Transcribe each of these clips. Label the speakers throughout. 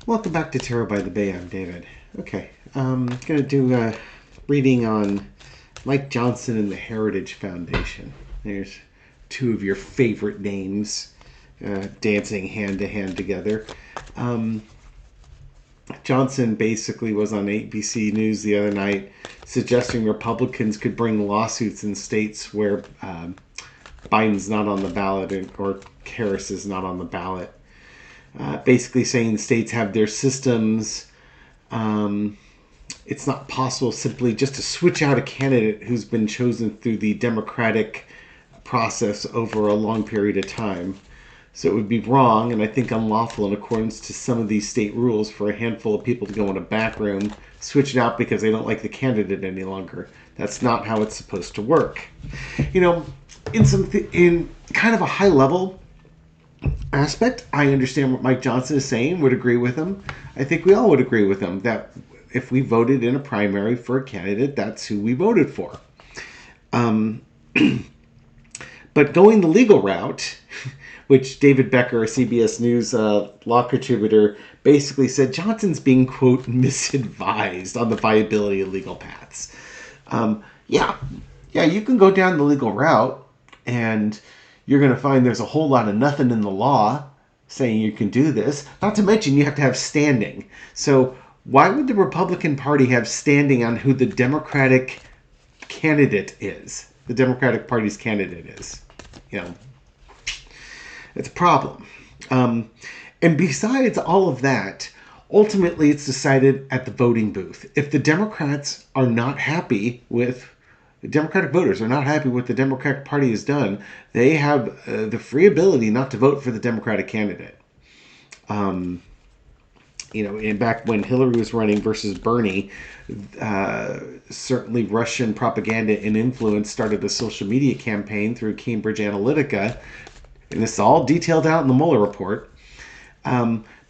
Speaker 1: Welcome back to Tarot by the Bay. I'm David. Okay, I'm going to do a reading on Mike Johnson and the Heritage Foundation. There's two of your favorite names dancing hand to hand together. Um, Johnson basically was on ABC News the other night suggesting Republicans could bring lawsuits in states where Biden's not on the ballot or Harris is not on the ballot. Basically saying the states have their systems. It's not possible simply just to switch out a candidate who's been chosen through the democratic process over a long period of time. So it would be wrong and I think unlawful in accordance to some of these state rules for a handful of people to go in a back room, switch it out because they don't like the candidate any longer. That's not how it's supposed to work. You know, in kind of a high level aspect, I understand what Mike Johnson is saying, would agree with him. I think we all would agree with him that if we voted in a primary for a candidate, that's who we voted for. But going the legal route, which David Becker, a CBS News law contributor, basically said Johnson's being, quote, misadvised on the viability of legal paths. Yeah, you can go down the legal route and you're going to find there's a whole lot of nothing in the law saying you can do this. Not to mention you have to have standing. So why would the Republican Party have standing on who the Democratic candidate is? The Democratic Party's candidate is. You know, it's a problem. And besides all of that, ultimately it's decided at the voting booth. If the Democrats are not happy with the Democratic voters are not happy with what the Democratic Party has done, they have the free ability not to vote for the Democratic candidate. And back when Hillary was running versus Bernie, certainly Russian propaganda and influence started a social media campaign through Cambridge Analytica, and this is all detailed out in the Mueller report,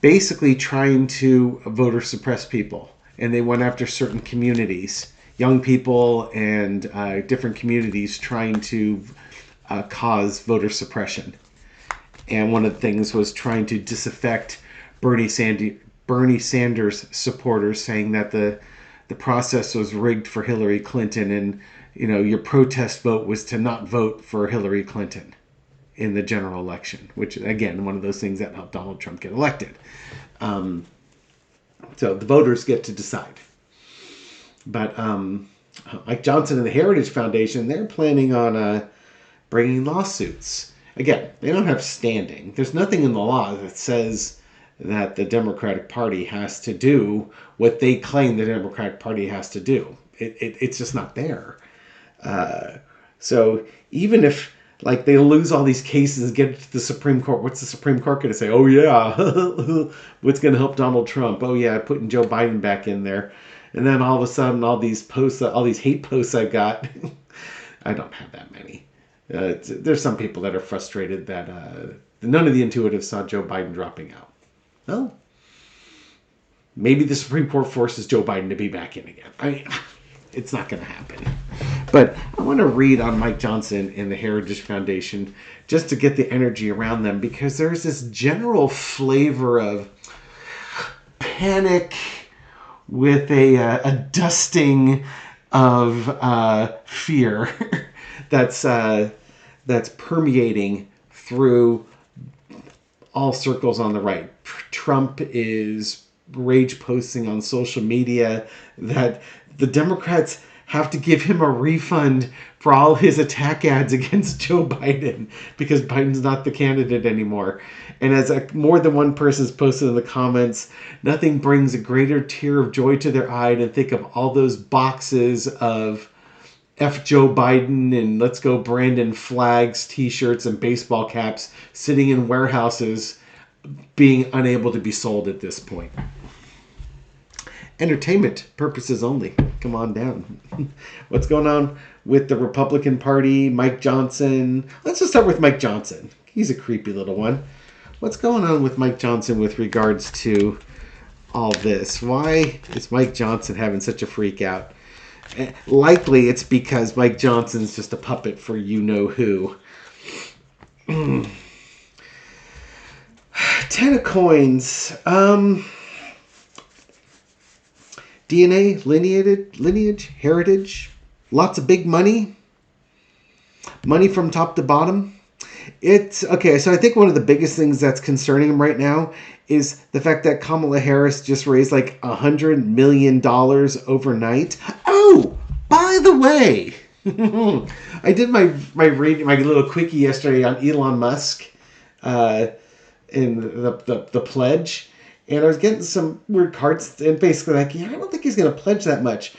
Speaker 1: basically trying to voter suppress people. And they went after certain communities, young people and different communities trying to cause voter suppression. And one of the things was trying to disaffect Bernie Sanders supporters, saying that the process was rigged for Hillary Clinton, and your protest vote was to not vote for Hillary Clinton in the general election, which again, one of those things that helped Donald Trump get elected. So the voters get to decide. But Mike Johnson and the Heritage Foundation, they're planning on bringing lawsuits. Again, they don't have standing. There's nothing in the law that says that the Democratic Party has to do what they claim the Democratic Party has to do. It's just not there. So even if they lose all these cases and get it to the Supreme Court, what's the Supreme Court going to say? Oh yeah, what's going to help Donald Trump? Oh yeah, putting Joe Biden back in there. And then all of a sudden, all these posts, all these hate posts I got, I don't have that many. There's some people that are frustrated that none of the intuitives saw Joe Biden dropping out. Well, maybe the Supreme Court forces Joe Biden to be back in again. It's not going to happen. But I want to read on Mike Johnson and the Heritage Foundation just to get the energy around them, because there's this general flavor of panic with a dusting of fear that's permeating through all circles on the right. Trump is rage posting on social media that the Democrats have to give him a refund for all his attack ads against Joe Biden because Biden's not the candidate anymore. And as more than one person has posted in the comments, nothing brings a greater tear of joy to their eye than think of all those boxes of F Joe Biden and Let's Go Brandon flags, t-shirts, and baseball caps sitting in warehouses being unable to be sold at this point. Entertainment purposes only. Come on down. What's going on with the Republican Party? Mike Johnson. Let's just start with Mike Johnson. He's a creepy little one. What's going on with Mike Johnson with regards to all this? Why is Mike Johnson having such a freak out? Likely it's because Mike Johnson's just a puppet for you-know-who. 10 of coins. DNA, lineage, heritage, lots of big money from top to bottom. It's okay. So I think one of the biggest things that's concerning him right now is the fact that Kamala Harris just raised like $100 million overnight. Oh, by the way, I did my little quickie yesterday on Elon Musk, in the pledge, and I was getting some weird cards, and basically like, yeah, I don't think he's going to pledge that much.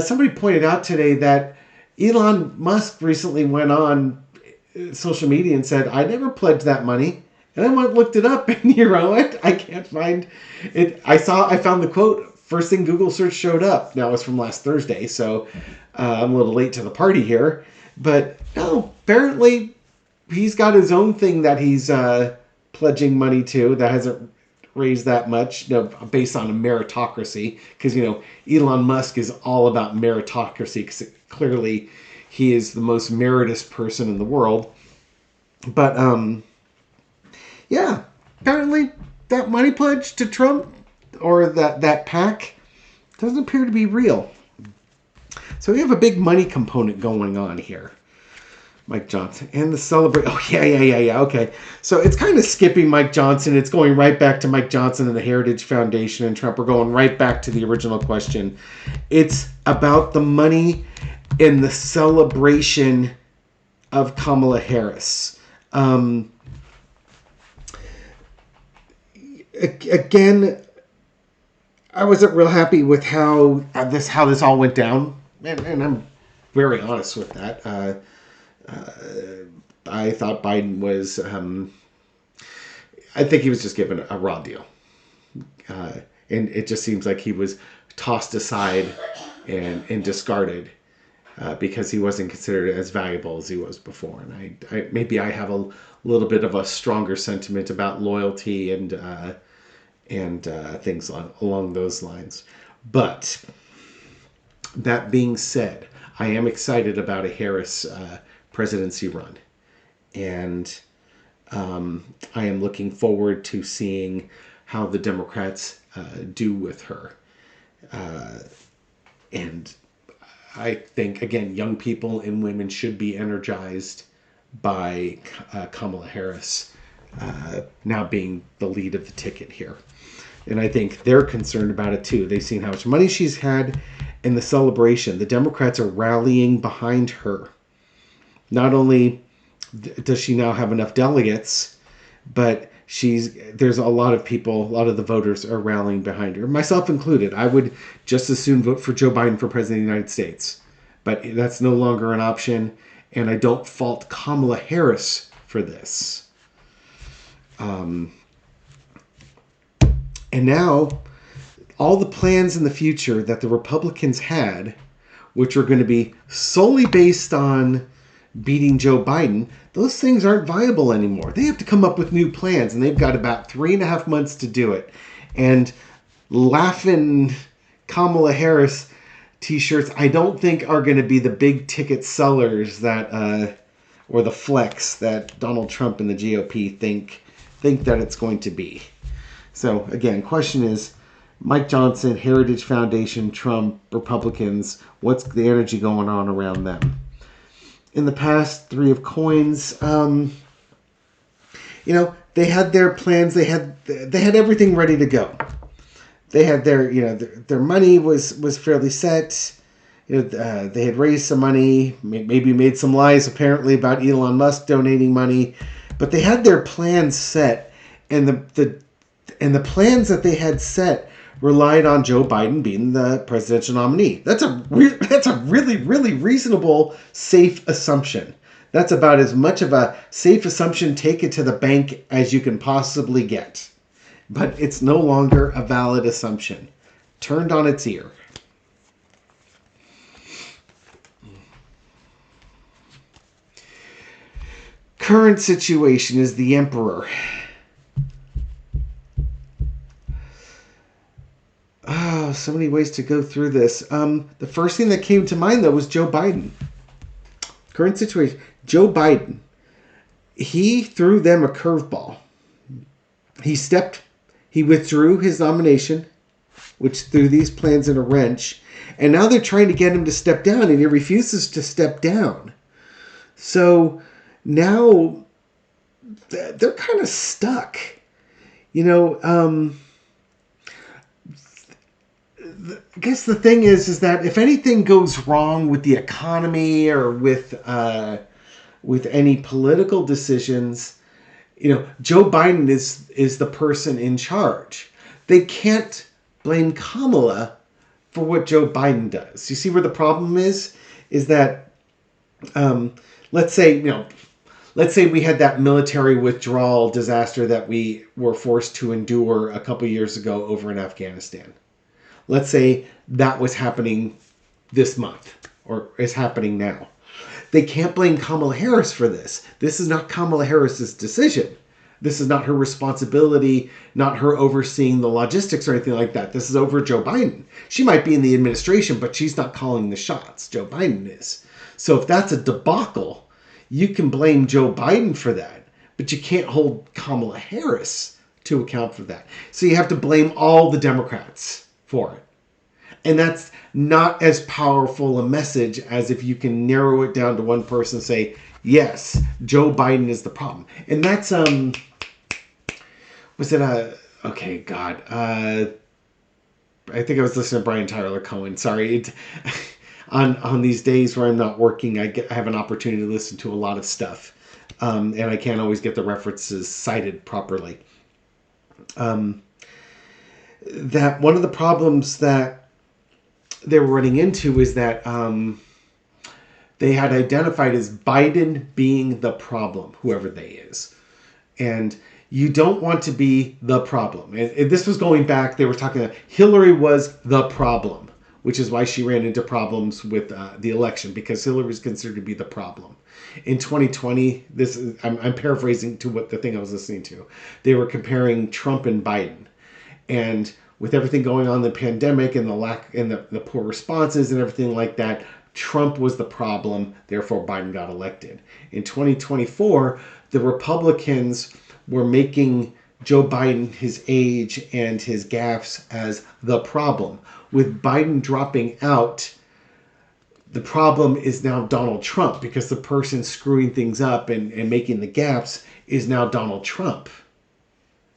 Speaker 1: Somebody pointed out today that Elon Musk recently went on social media and said, I never pledged that money. And I went looked it up, and you know what? I can't find it. I found the quote. First thing Google search showed up. Now it's from last Thursday, so I'm a little late to the party here. But no, apparently he's got his own thing that he's pledging money to that hasn't raised that much, based on a meritocracy. Because, Elon Musk is all about meritocracy, because clearly he is the most meritorious person in the world. But, yeah, apparently that money pledge to Trump, or that PAC, doesn't appear to be real. So we have a big money component going on here. Mike Johnson and the celebrate. Oh, yeah. Okay. So it's kind of skipping Mike Johnson. It's going right back to Mike Johnson and the Heritage Foundation and Trump. We're going right back to the original question. It's about the money in the celebration of Kamala Harris. Again, I wasn't real happy with how this all went down, and I'm very honest with that. I thought Biden was. I think he was just given a raw deal, and it just seems like he was tossed aside and discarded because he wasn't considered as valuable as he was before. And maybe I have a little bit of a stronger sentiment about loyalty and things along those lines. But that being said, I am excited about a Harris presidency run. And I am looking forward to seeing how the Democrats do with her. And I think, again, young people and women should be energized by Kamala Harris now being the lead of the ticket here. And I think they're concerned about it too. They've seen how much money she's had in the celebration. The Democrats are rallying behind her. Not only does she now have enough delegates, but there's a lot of people, a lot of the voters are rallying behind her, myself included. I would just as soon vote for Joe Biden for president of the United States. But that's no longer an option, and I don't fault Kamala Harris for this. And now, all the plans in the future that the Republicans had, which are going to be solely based on beating Joe Biden, those things aren't viable anymore. They have to come up with new plans, and they've got about 3.5 months to do it. And laughing Kamala Harris t-shirts, I don't think are going to be the big ticket sellers that, or the flex that Donald Trump and the GOP think that it's going to be. So again, question is, Mike Johnson, Heritage Foundation, Trump, Republicans, what's the energy going on around them? In the past, Three of Coins, they had their plans. They had everything ready to go. They had their money was fairly set. They had raised some money, maybe made some lies apparently about Elon Musk donating money, but they had their plans set, and the plans that they had set relied on Joe Biden being the presidential nominee. That's a really, really reasonable, safe assumption. That's about as much of a safe assumption, take it to the bank, as you can possibly get. But it's no longer a valid assumption. Turned on its ear. Current situation is the emperor. Oh, so many ways to go through this. The first thing that came to mind, though, was Joe Biden. Current situation. Joe Biden. He threw them a curveball. He withdrew his nomination. which threw these plans in a wrench. And now they're trying to get him to step down, and he refuses to step down. So now they're kind of stuck. I guess the thing is that if anything goes wrong with the economy or with any political decisions, Joe Biden is the person in charge. They can't blame Kamala for what Joe Biden does. You see where the problem is? Is that let's say we had that military withdrawal disaster that we were forced to endure a couple years ago over in Afghanistan. Let's say that was happening this month or is happening now. They can't blame Kamala Harris for this. This is not Kamala Harris's decision. This is not her responsibility, not her overseeing the logistics or anything like that. This is over Joe Biden. She might be in the administration, but she's not calling the shots. Joe Biden is. So if that's a debacle, you can blame Joe Biden for that, but you can't hold Kamala Harris to account for that. So you have to blame all the Democrats for it. And that's not as powerful a message as if you can narrow it down to one person and say, yes, Joe Biden is the problem. And that's, I think I was listening to Brian Tyler Cohen. Sorry. On these days where I'm not working, I have an opportunity to listen to a lot of stuff. And I can't always get the references cited properly. That one of the problems that they were running into is that they had identified as Biden being the problem, whoever they is. And you don't want to be the problem. And this was going back, they were talking about Hillary was the problem, which is why she ran into problems with the election, because Hillary was considered to be the problem. In 2020, I'm paraphrasing to what the thing I was listening to. They were comparing Trump and Biden. And with everything going on in the pandemic and the lack and the poor responses and everything like that, Trump was the problem, therefore Biden got elected. In 2024, the Republicans were making Joe Biden, his age and his gaffes as the problem. With Biden dropping out, the problem is now Donald Trump, because the person screwing things up and making the gaffes is now Donald Trump,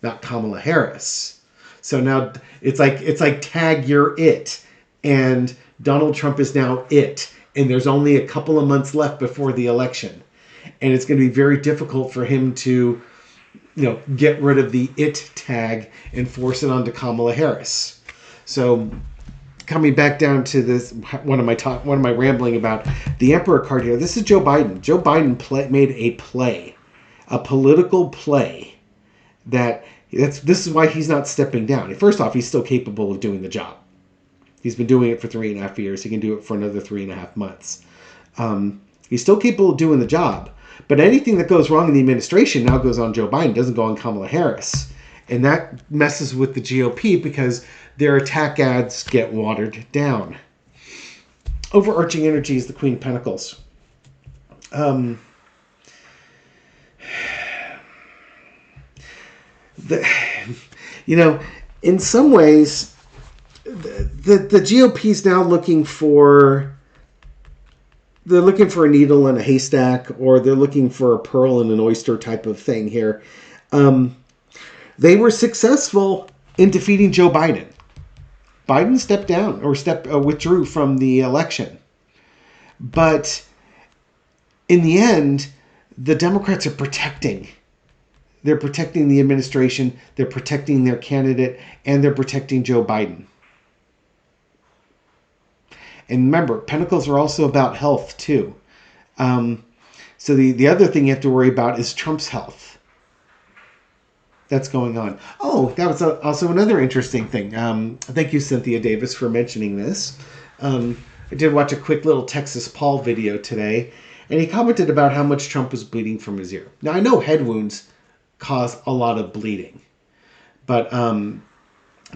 Speaker 1: not Kamala Harris. So now it's like tag, you're it. And Donald Trump is now it. And there's only a couple of months left before the election. And it's going to be very difficult for him to, get rid of the it tag and force it onto Kamala Harris. So coming back down to this, one of my rambling about the Emperor card here. This is Joe Biden. Joe Biden made a political play this is why he's not stepping down. First off, he's still capable of doing the job. He's been doing it for 3.5 years. He can do it for another 3.5 months. He's still capable of doing the job. But anything that goes wrong in the administration now goes on Joe Biden, doesn't go on Kamala Harris. And that messes with the GOP because their attack ads get watered down. Overarching energy is the Queen of Pentacles. In some ways, the GOP is now looking for a needle in a haystack, or they're looking for a pearl in an oyster type of thing here. They were successful in defeating Joe Biden. Biden stepped down or withdrew from the election. But in the end, the Democrats are protecting. They're protecting the administration, they're protecting their candidate, and they're protecting Joe Biden. And remember, Pentacles are also about health, too. So the other thing you have to worry about is Trump's health. That's going on. Oh, that was also another interesting thing. Thank you, Cynthia Davis, for mentioning this. I did watch a quick little Texas Paul video today, and he commented about how much Trump was bleeding from his ear. Now, I know head wounds cause a lot of bleeding, but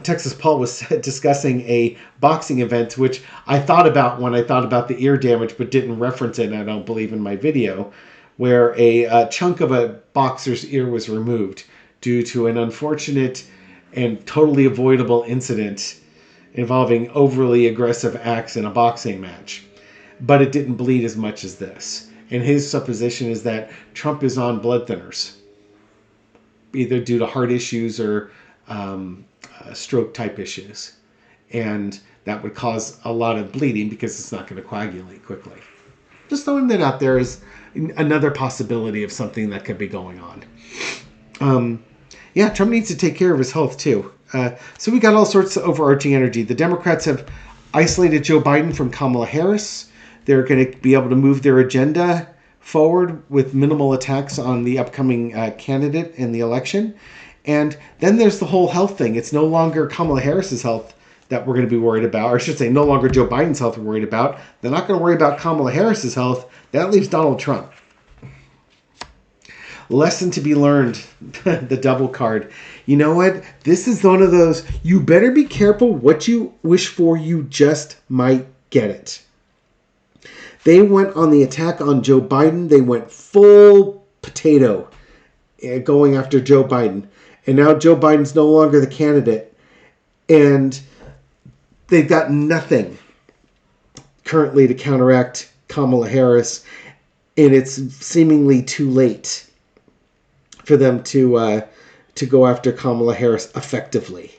Speaker 1: Texas Paul was discussing a boxing event, which I thought about when I thought about the ear damage, but didn't reference it, and I don't believe in my video, where a chunk of a boxer's ear was removed due to an unfortunate and totally avoidable incident involving overly aggressive acts in a boxing match. But it didn't bleed as much as this. And his supposition is that Trump is on blood thinners, either due to heart issues or stroke type issues. And that would cause a lot of bleeding because it's not going to coagulate quickly. Just throwing that out there is another possibility of something that could be going on. Yeah, Trump needs to take care of his health too. So we got all sorts of overarching energy. The Democrats have isolated Joe Biden from Kamala Harris. They're going to be able to move their agenda forward with minimal attacks on the upcoming candidate in the election. And then there's the whole health thing. It's no longer Kamala Harris's health that we're going to be worried about, or I should say no longer Joe Biden's health we're worried about. They're not going to worry about Kamala Harris's health. That leaves Donald Trump. Lesson to be learned, the double card. You know what? This is one of those, you better be careful what you wish for, you just might get it. They went on the attack on Joe Biden. They went full potato going after Joe Biden. And now Joe Biden's no longer the candidate. And they've got nothing currently to counteract Kamala Harris. And it's seemingly too late for them to go after Kamala Harris effectively.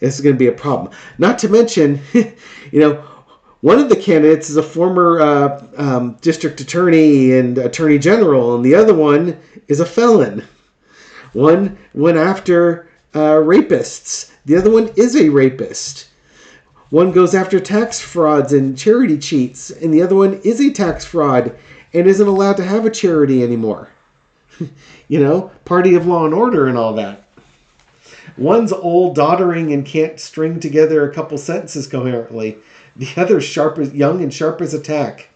Speaker 1: This is going to be a problem. Not to mention, one of the candidates is a former district attorney and attorney general, and the other one is a felon. One went after rapists. The other one is a rapist. One goes after tax frauds and charity cheats, and the other one is a tax fraud and isn't allowed to have a charity anymore. Party of law and order and all that. One's old, doddering, and can't string together a couple sentences coherently. The other's young and sharp as a tack.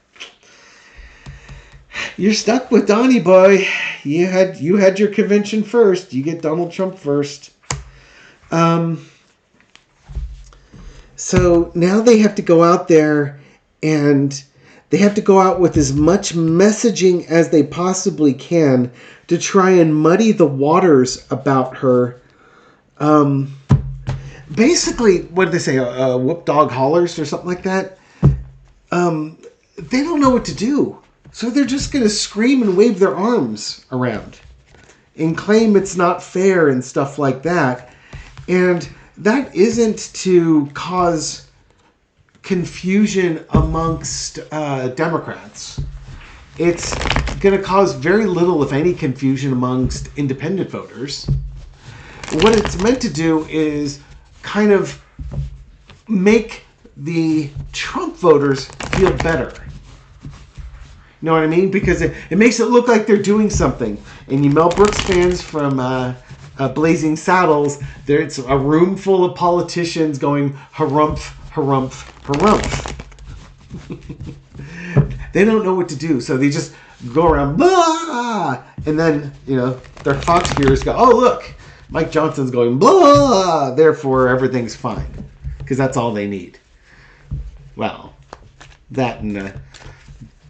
Speaker 1: You're stuck with Donnie, boy. You had your convention first. You get Donald Trump first. So now they have to go out there and they have to go out with as much messaging as they possibly can to try and muddy the waters about her. Basically, what did they say? Whoop dog hollers or something like that. They don't know what to do. So they're just going to scream and wave their arms around and claim it's not fair and stuff like that. And that isn't to cause confusion amongst Democrats. It's going to cause very little, if any, confusion amongst independent voters. What it's meant to do is kind of make the Trump voters feel better. You know what I mean? Because it makes it look like they're doing something. And you Mel Brooks fans from Blazing Saddles, it's a room full of politicians going harumph, harumph, harumph. They don't know what to do, so they just go around, blah! And then, their Fox viewers go, oh, look, Mike Johnson's going, blah! Therefore, everything's fine. Because that's all they need. Well, that and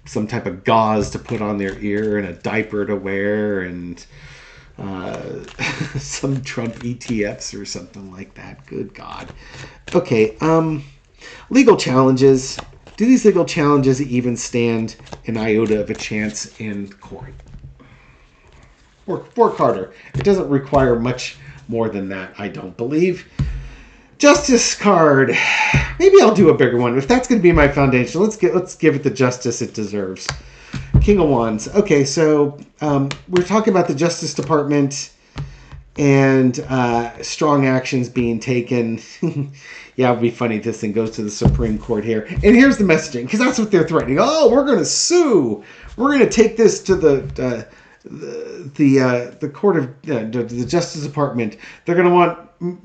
Speaker 1: some type of gauze to put on their ear and a diaper to wear and some Trump ETFs or something like that. Good God. Okay, legal challenges. Do these legal challenges even stand an iota of a chance in court? For Carter, it doesn't require much more than that, I don't believe. Justice card. Maybe I'll do a bigger one. If that's going to be my foundation, let's give it the justice it deserves. King of Wands. Okay, so we're talking about the Justice Department and strong actions being taken. Yeah, it would be funny if this thing goes to the Supreme Court here. And here's the messaging, because that's what they're threatening. Oh, we're going to sue. We're going to take this to the court of the Justice Department. They're going to want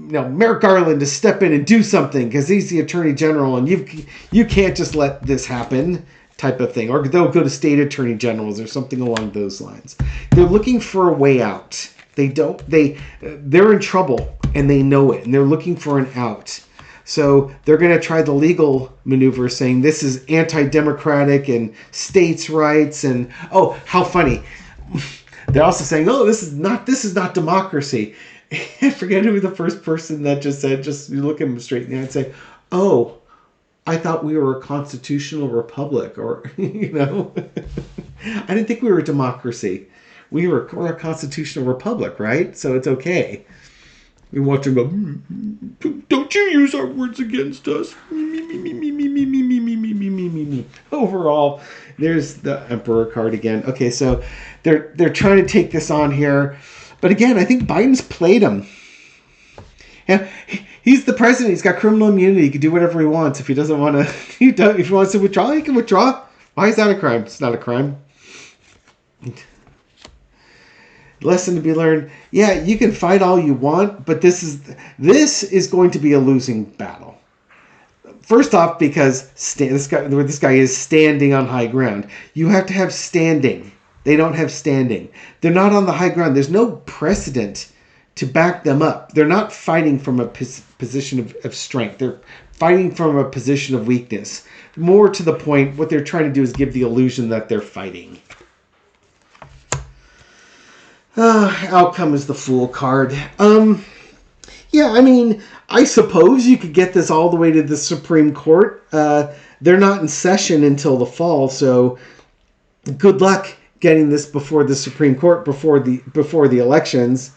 Speaker 1: Merrick Garland to step in and do something because he's the Attorney General, and you can't just let this happen, type of thing. Or they'll go to state attorney generals or something along those lines. They're looking for a way out. They're in trouble and they know it, and they're looking for an out. So they're going to try the legal maneuver, saying this is anti-democratic and states' rights, and oh, how funny. They're also saying, oh, this is not democracy. I forget who the first person that just said, just you look at him straight in the eye and say, oh, I thought we were a constitutional republic, or, you know, I didn't think we were a democracy. We're a constitutional republic, right? So it's okay. We watch him go, don't you use our words against us. Overall, there's the emperor card again. Okay, so they're trying to take this on here. But again, I think Biden's played him. Yeah, he's the president. He's got criminal immunity. He can do whatever he wants. If he doesn't want to, if he wants to withdraw, he can withdraw. Why is that a crime? It's not a crime. Lesson to be learned. Yeah, you can fight all you want, but this is going to be a losing battle. First off, because this guy is standing on high ground. You have to have standing. They don't have standing. They're not on the high ground. There's no precedent to back them up. They're not fighting from a position of strength. They're fighting from a position of weakness. More to the point, what they're trying to do is give the illusion that they're fighting. Outcome is the Fool card. Yeah, I mean, I suppose you could get this all the way to the Supreme Court. They're not in session until the fall, so good luck getting this before the Supreme Court, before the elections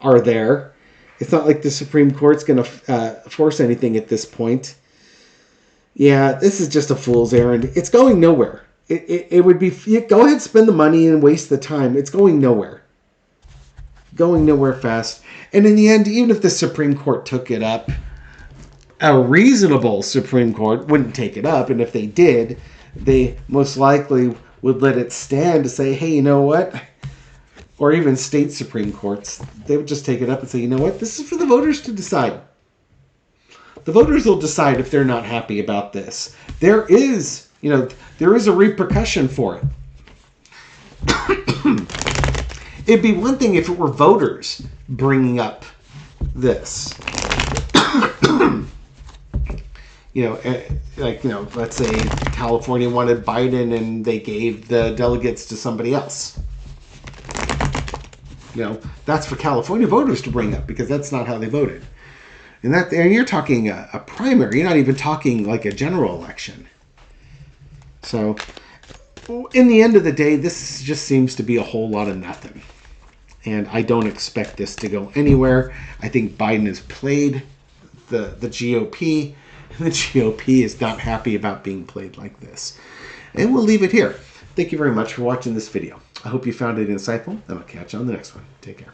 Speaker 1: are there. It's not like the Supreme Court's going to force anything at this point. Yeah, this is just a fool's errand. It's going nowhere. It would be, go ahead, spend the money and waste the time. It's going nowhere. Going nowhere fast. And in the end, even if the Supreme Court took it up, a reasonable Supreme Court wouldn't take it up. And if they did, they most likely would let it stand to say, hey, you know what? Or even state Supreme Courts, they would just take it up and say, you know what? This is for the voters to decide. The voters will decide if they're not happy about this. There is a repercussion for it. It'd be one thing if it were voters bringing up this. Let's say California wanted Biden and they gave the delegates to somebody else. That's for California voters to bring up because that's not how they voted. And you're talking a primary. You're not even talking like a general election. So, in the end of the day, this just seems to be a whole lot of nothing. And I don't expect this to go anywhere. I think Biden has played the GOP. And the GOP is not happy about being played like this. And we'll leave it here. Thank you very much for watching this video. I hope you found it insightful, and I'll catch you on the next one. Take care.